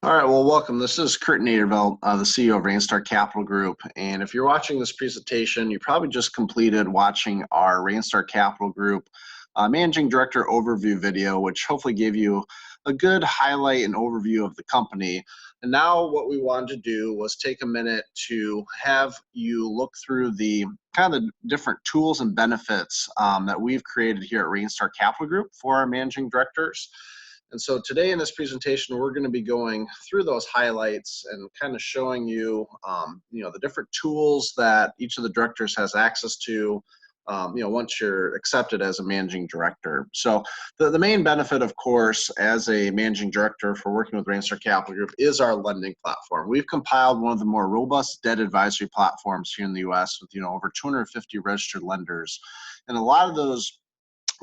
All right, well, welcome. This is Kurt Naderveld, the CEO of Rainstar Capital Group. And if you're watching this presentation, you probably just completed watching our Rainstar Capital Group Managing Director overview video, which hopefully gave you a good highlight and overview of the company. And now what we wanted to do was take a minute to have you look through the kind of the different tools and benefits that we've created here at Rainstar Capital Group for our managing directors. And so today in this presentation, we're going to be going through those highlights and kind of showing you, the different tools that each of the directors has access to, once you're accepted as a managing director. So the main benefit, of course, as a managing director for working with Rainstar Capital Group is our lending platform. We've compiled one of the more robust debt advisory platforms here in the U.S. with, over 250 registered lenders. And a lot of those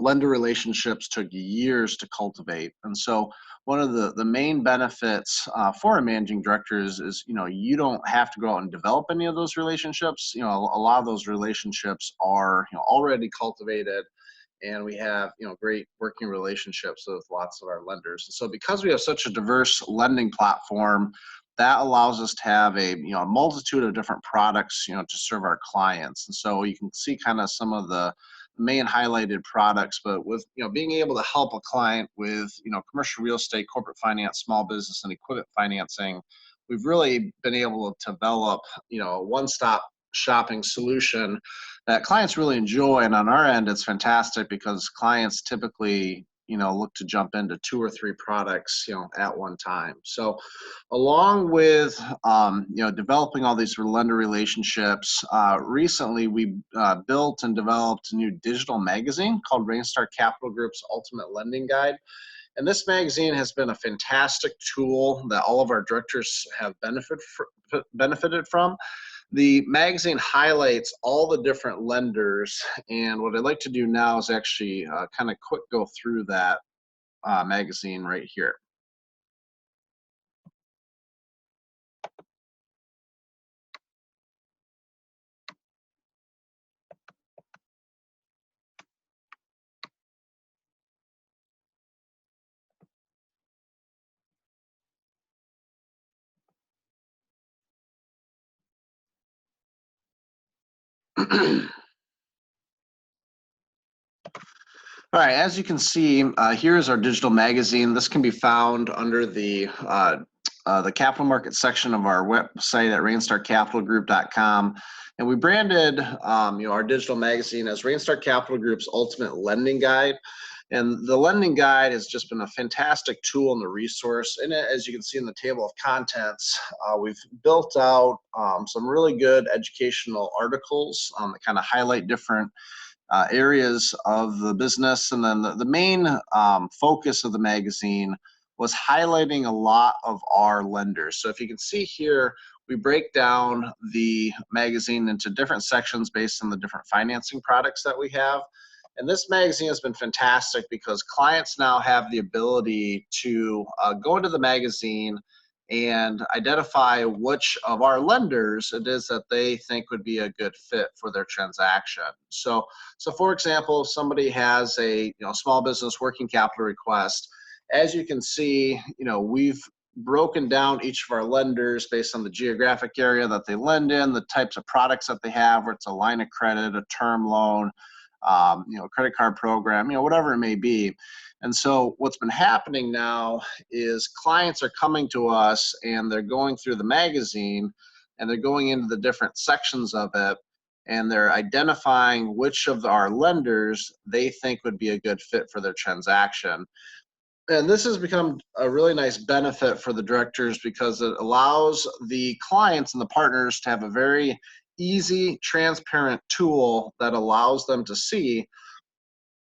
lender relationships took years to cultivate. And so one of the main benefits for a managing director is, you don't have to go out and develop any of those relationships. A lot of those relationships are, already cultivated, and we have, great working relationships with lots of our lenders. And so because we have such a diverse lending platform, that allows us to have a multitude of different products to serve our clients. And so you can see kind of some of the main highlighted products, but with being able to help a client with commercial real estate, corporate finance, small business, and equipment financing, we've really been able to develop a one-stop shopping solution that clients really enjoy. And on our end, it's fantastic because clients typically look to jump into 2 or 3 products at one time. So along with developing all these lender relationships, recently we built and developed a new digital magazine called Rainstar Capital Group's Ultimate Lending Guide. And this magazine has been a fantastic tool that all of our directors have benefited from. The magazine highlights all the different lenders, and what I'd like to do now is actually kind of quick go through that magazine right here. All right, as you can see, here is our digital magazine. This can be found under the capital market section of our website at rainstarcapitalgroup.com. And we branded our digital magazine as Rainstar Capital Group's Ultimate Lending Guide. And the lending guide has just been a fantastic tool and a resource. And as you can see in the table of contents, we've built out some really good educational articles that kind of highlight different areas of the business. And then the main focus of the magazine was highlighting a lot of our lenders. So if you can see here, we break down the magazine into different sections based on the different financing products that we have. And this magazine has been fantastic because clients now have the ability to go into the magazine and identify which of our lenders it is that they think would be a good fit for their transaction. So for example, if somebody has a small business working capital request, as you can see, we've broken down each of our lenders based on the geographic area that they lend in, the types of products that they have, where it's a line of credit, a term loan, credit card program, whatever it may be. And so what's been happening now is clients are coming to us and they're going through the magazine and they're going into the different sections of it and they're identifying which of our lenders they think would be a good fit for their transaction. And this has become a really nice benefit for the directors because it allows the clients and the partners to have a very easy, transparent tool that allows them to see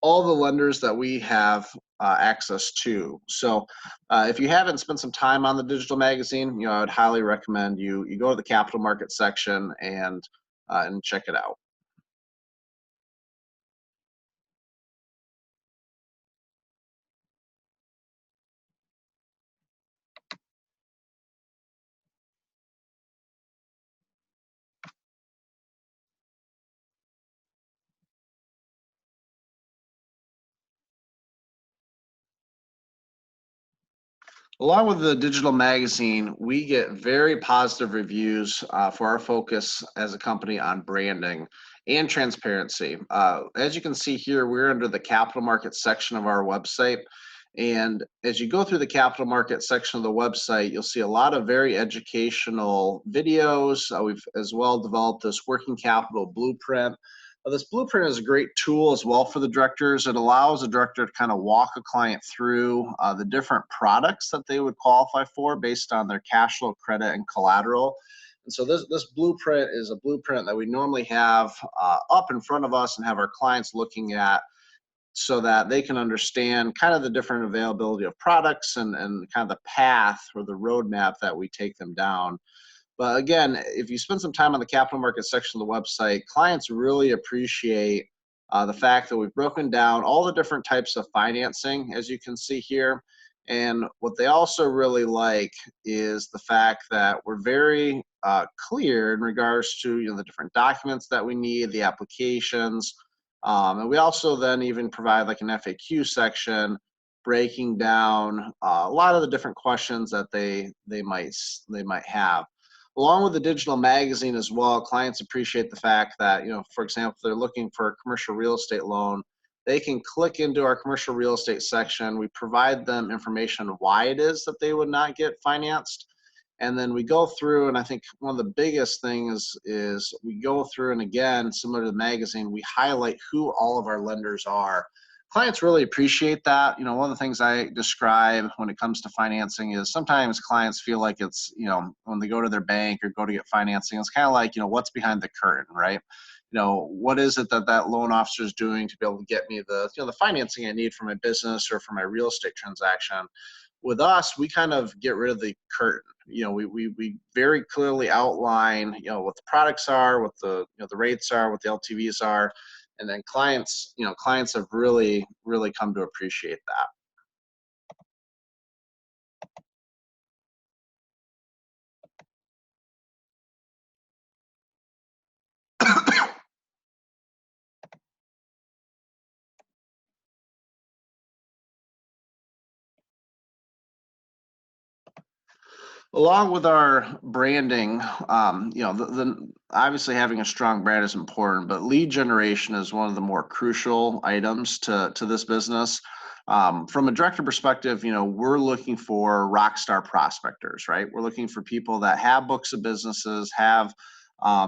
all the lenders that we have access to. So if you haven't spent some time on the digital magazine, I would highly recommend you go to the capital market section and check it out. Along with the digital magazine, we get very positive reviews for our focus as a company on branding and transparency. As you can see here, we're under the capital markets section of our website. And as you go through the capital market section of the website, you'll see a lot of very educational videos. We've as well developed this working capital blueprint. This blueprint is a great tool as well for the directors. It allows a director to kind of walk a client through the different products that they would qualify for based on their cash flow, credit, and collateral. And so this blueprint is a blueprint that we normally have up in front of us and have our clients looking at so that they can understand kind of the different availability of products and kind of the path or the roadmap that we take them down. But again, if you spend some time on the capital markets section of the website, clients really appreciate the fact that we've broken down all the different types of financing, as you can see here. And what they also really like is the fact that we're very clear in regards to the different documents that we need, the applications, and we also then even provide like an FAQ section breaking down a lot of the different questions that they might have. Along with the digital magazine as well, clients appreciate the fact that, for example, if they're looking for a commercial real estate loan, they can click into our commercial real estate section. We provide them information on why it is that they would not get financed. And then we go through, and I think one of the biggest things is we go through, and again, similar to the magazine, we highlight who all of our lenders are. Clients really appreciate that. One of the things I describe when it comes to financing is sometimes clients feel like it's, when they go to their bank or go to get financing, it's kind of like, what's behind the curtain, right? What is it that that loan officer is doing to be able to get me the financing I need for my business or for my real estate transaction? With us, we kind of get rid of the curtain. We very clearly outline, what the products are, what the rates are, what the LTVs are, and then clients have really come to appreciate that. Along with our branding, obviously having a strong brand is important, but lead generation is one of the more crucial items to this business. From a director perspective, we're looking for rock star prospectors, right? We're looking for people that have books of businesses, have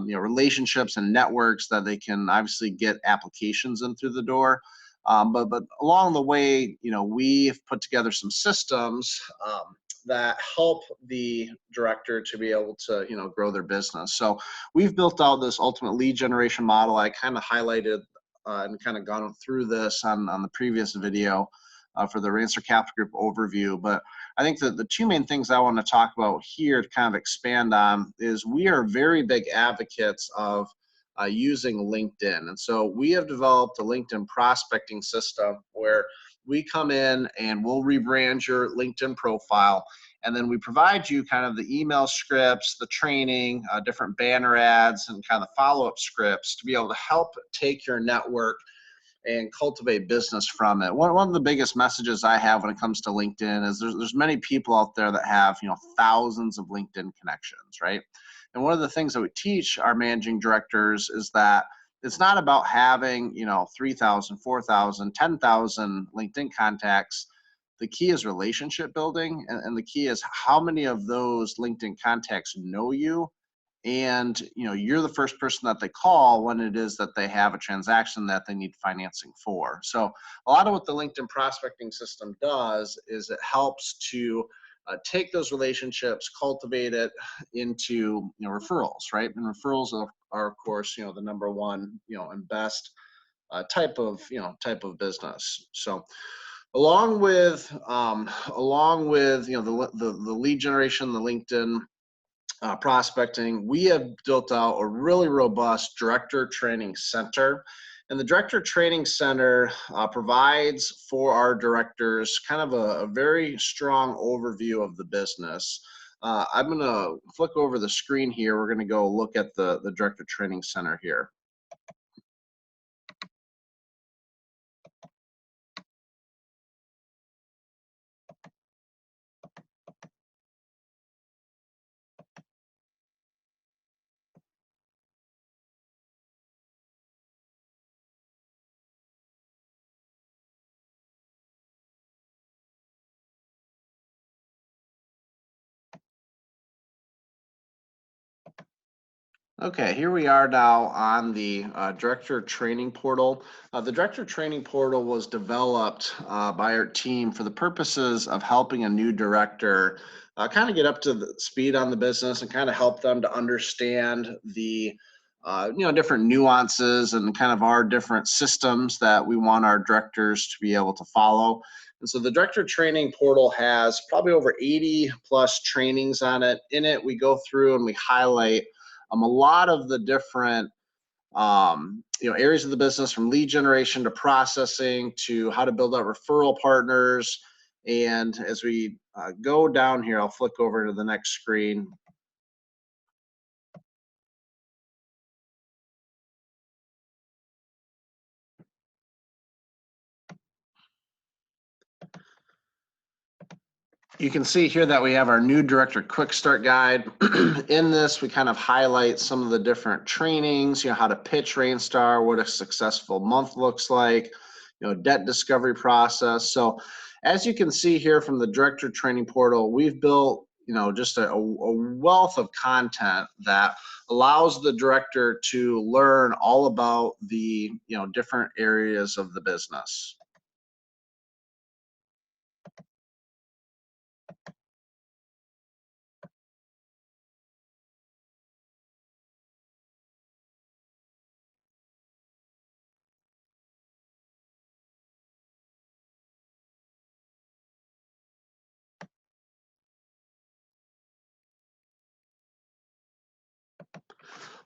relationships and networks that they can obviously get applications in through the door. But along the way, we've put together some systems that help the director to be able to grow their business. So we've built out this ultimate lead generation model. I kind of highlighted and kind of gone through this on the previous video for the Rancer Capital Group overview. But I think that the two main things I want to talk about here to kind of expand on is we are very big advocates of using LinkedIn. And so we have developed a LinkedIn prospecting system where we come in and we'll rebrand your LinkedIn profile. And then we provide you kind of the email scripts, the training, different banner ads, and kind of follow-up scripts to be able to help take your network and cultivate business from it. One of the biggest messages I have when it comes to LinkedIn is there's many people out there that have thousands of LinkedIn connections, right? And one of the things that we teach our managing directors is that it's not about having 3,000, 4,000, 10,000 LinkedIn contacts. The key is relationship building, and the key is how many of those LinkedIn contacts know you, and you're the first person that they call when it is that they have a transaction that they need financing for. So a lot of what the LinkedIn prospecting system does is it helps to take those relationships, cultivate it into referrals, right? And referrals are of course the number one and best type of business. So along with the lead generation, the LinkedIn prospecting, we have built out a really robust director training center. And the director training center provides for our directors kind of a very strong overview of the business. I'm going to flick over the screen here. We're going to go look at the director training center here. Okay, here we are now on the Director Training Portal. The Director Training Portal was developed by our team for the purposes of helping a new director kind of get up to the speed on the business and kind of help them to understand the different nuances and kind of our different systems that we want our directors to be able to follow. And so the Director Training Portal has probably over 80 plus trainings on it. In it, we go through and we highlight a lot of the different areas of the business, from lead generation to processing to how to build out referral partners. And as we go down here, I'll flick over to the next screen. You can see here that we have our new director quick start guide. In this, we kind of highlight some of the different trainings, how to pitch RainStar, what a successful month looks like, debt discovery process. So as you can see here from the director training portal, we've built, just a wealth of content that allows the director to learn all about the, different areas of the business.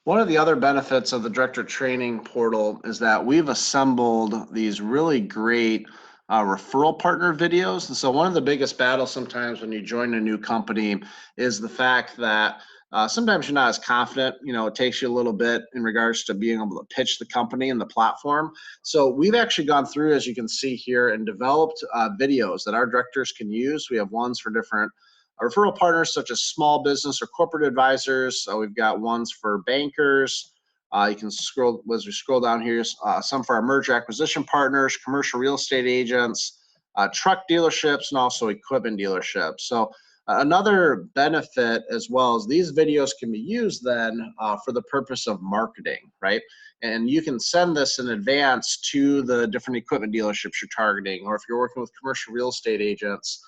One of the other benefits of the director training portal is that we've assembled these really great referral partner videos. And so one of the biggest battles sometimes when you join a new company is the fact that sometimes you're not as confident. It takes you a little bit in regards to being able to pitch the company and the platform. So we've actually gone through, as you can see here, and developed videos that our directors can use. We have ones for different referral partners such as small business or corporate advisors. We've got ones for bankers. You can scroll, as we scroll down here, some for our merger acquisition partners, commercial real estate agents, truck dealerships, and also equipment dealerships. So another benefit as well is these videos can be used then for the purpose of marketing, right? And you can send this in advance to the different equipment dealerships you're targeting, or if you're working with commercial real estate agents,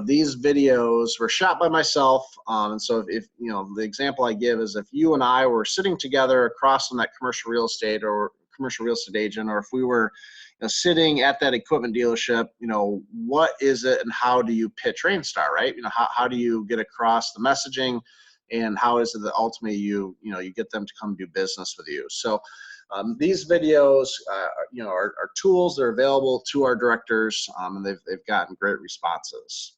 these videos were shot by myself. And so if the example I give is if you and I were sitting together across from that commercial real estate or commercial real estate agent, or if we were sitting at that equipment dealership, what is it and how do you pitch RainStar, right? How do you get across the messaging, and how is it that ultimately you get them to come do business with you? So these videos, are tools that are available to our directors, and they've gotten great responses.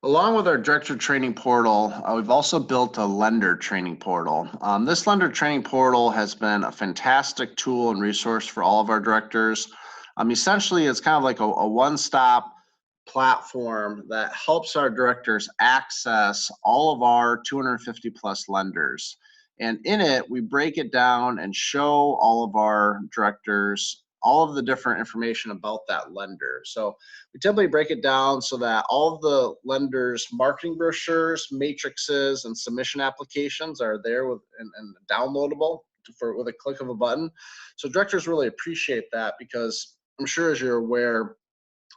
Along with our director training portal, we've also built a lender training portal. This lender training portal has been a fantastic tool and resource for all of our directors. Essentially, it's kind of like a one-stop platform that helps our directors access all of our 250 plus lenders. And in it, we break it down and show all of our directors all of the different information about that lender. So we typically break it down so that all of the lenders' marketing brochures, matrices, and submission applications are there and downloadable with a click of a button. So directors really appreciate that because I'm sure, as you're aware,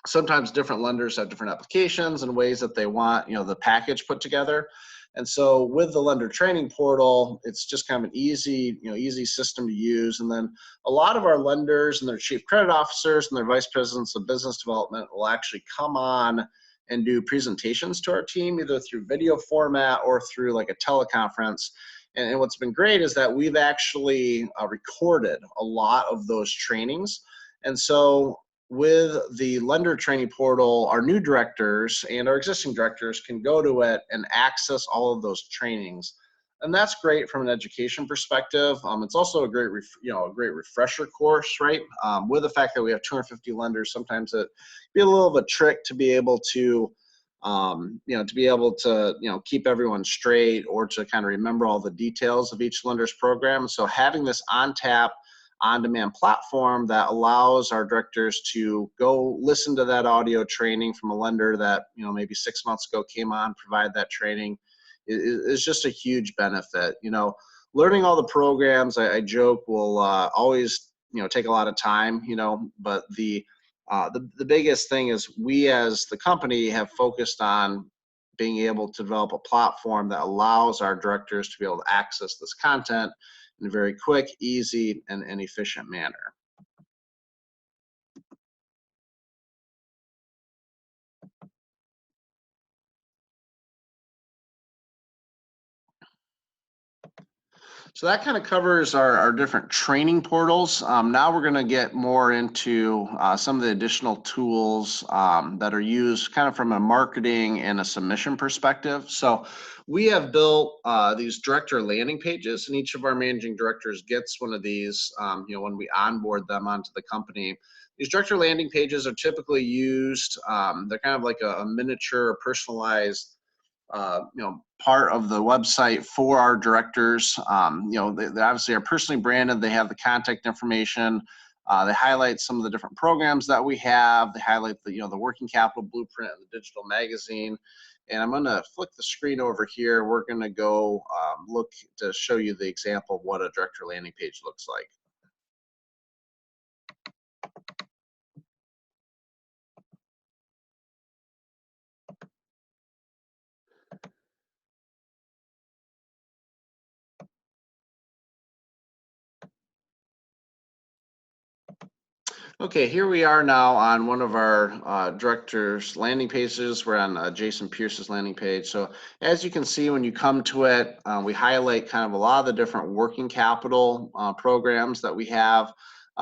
sometimes different lenders have different applications and ways that they want the package put together. And so with the lender training portal, it's just kind of an easy system to use. And then a lot of our lenders and their chief credit officers and their vice presidents of business development will actually come on and do presentations to our team, either through video format or through like a teleconference. And what's been great is that we've actually recorded a lot of those trainings. And so with the lender training portal, our new directors and our existing directors can go to it and access all of those trainings and that's great from an education perspective. It's also a great, a great refresher course, right? With the fact that we have 250 lenders, sometimes it be a little of a trick to be able to, keep everyone straight or to kind of remember all the details of each lender's program. So having this on-tap, on-demand platform that allows our directors to go listen to that audio training from a lender that maybe 6 months ago came on, provide that training is just a huge benefit. Learning all the programs, I joke, will always take a lot of time. But the biggest thing is we as the company have focused on being able to develop a platform that allows our directors to be able to access this content in a very quick, easy, and efficient manner. So that kind of covers our different training portals. Now we're going to get more into some of the additional tools that are used kind of from a marketing and a submission perspective. So we have built these director landing pages, and each of our managing directors gets one of these when we onboard them onto the company. These director landing pages are typically used, they're kind of like a miniature personalized part of the website for our directors. They obviously are personally branded. They have the contact information. They highlight some of the different programs that we have. They highlight the working capital blueprint and the digital magazine. And I'm going to flick the screen over here. We're going to go look to show you the example of what a director landing page looks like. Okay, here we are now on one of our directors' landing pages. We're on Jason Pierce's landing page. So as you can see, when you come to it, we highlight kind of a lot of the different working capital programs that we have.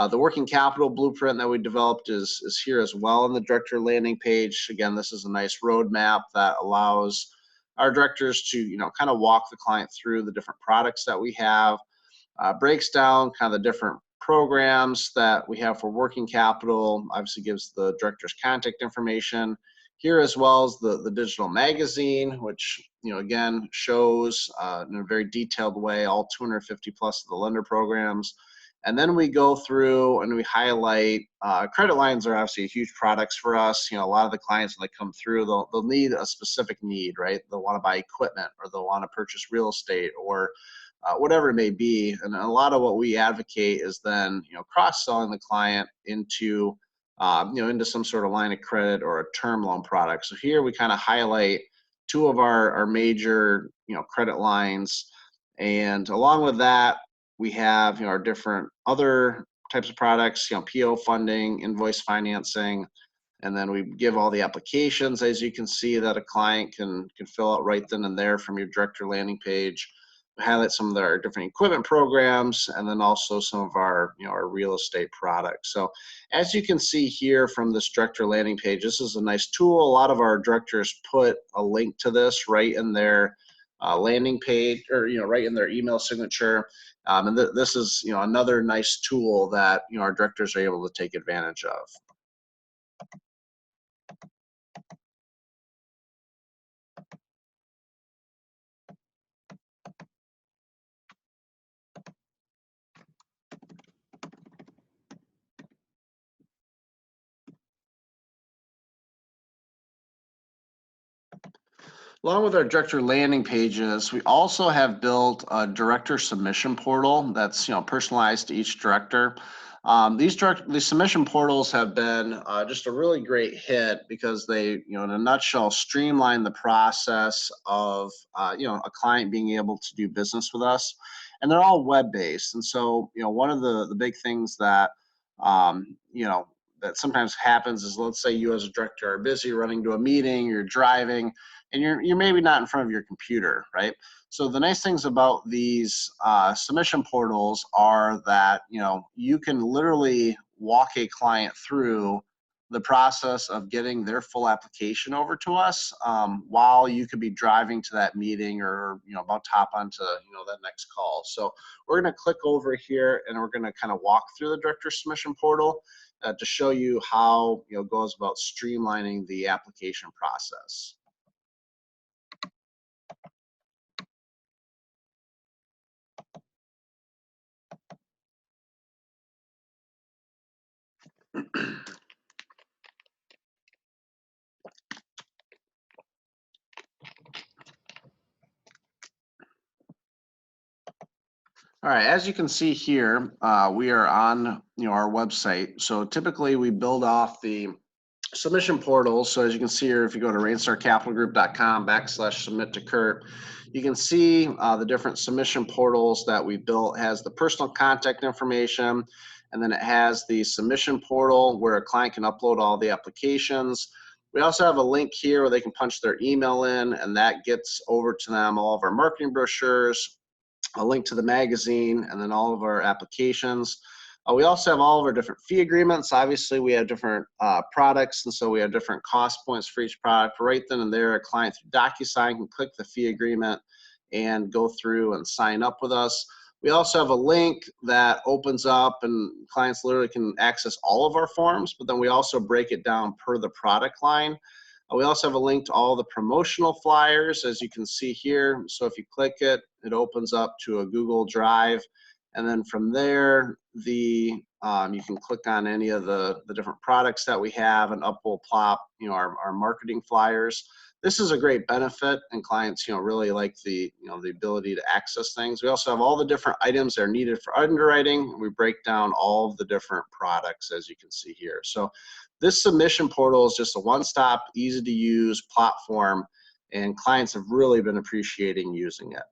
The working capital blueprint that we developed is here as well on the director landing page. Again, this is a nice roadmap that allows our directors to kind of walk the client through the different products that we have. Breaks down kind of the different programs that we have for working capital, obviously gives the director's contact information here, as well as the digital magazine, which again shows in a very detailed way all 250 plus of the lender programs. And then we go through and we highlight credit lines are obviously huge products for us. A lot of the clients when they come through, they'll need a specific need, right? They'll want to buy equipment, or they'll want to purchase real estate, or whatever it may be. And a lot of what we advocate is then cross-selling the client into into some sort of line of credit or a term loan product. So here we kind of highlight two of our major credit lines, and along with that we have our different other types of products, PO funding, invoice financing. And then we give all the applications, as you can see, that a client can fill out right then and there from your director landing page. We highlight some of our different equipment programs, and then also some of our our real estate products. So as you can see here from this director landing page, this is a nice tool. A lot of our directors put a link to this right in their landing page, or right in their email signature. And this is another nice tool that our directors are able to take advantage of. Along with our director landing pages, we also have built a director submission portal that's personalized to each director. These submission portals have been just a really great hit because they, in a nutshell, streamline the process of a client being able to do business with us, and they're all web-based. And so one of the big things that that sometimes happens is, let's say you as a director are busy running to a meeting, you're driving, and you're maybe not in front of your computer, right? So the nice things about these submission portals are that you can literally walk a client through the process of getting their full application over to us while you could be driving to that meeting or about to hop onto that next call. So we're going to click over here and we're going to kind of walk through the director submission portal to show you how it goes about streamlining the application process. All right, as you can see here, we are on our website. So typically we build off the submission portal. So as you can see here, if you go to rainstarcapitalgroup.com/submit to Kurt, you can see the different submission portals that we built. It has the personal contact information, and then it has the submission portal where a client can upload all the applications. We also have a link here where they can punch their email in, and that gets over to them all of our marketing brochures, a link to the magazine, and then all of our applications. We also have all of our different fee agreements. Obviously, we have different products, and so we have different cost points for each product. Right then and there, a client through DocuSign can click the fee agreement and go through and sign up with us. We also have a link that opens up, and clients literally can access all of our forms, but then we also break it down per the product line. We also have a link to all the promotional flyers, as you can see here. So if you click it, it opens up to a Google Drive. And then from there, you can click on any of the different products that we have, and up will plop our marketing flyers. This is a great benefit, and clients really like the the ability to access things. We also have all the different items that are needed for underwriting. We break down all of the different products, as you can see here. So this submission portal is just a one-stop, easy to use platform, and clients have really been appreciating using it.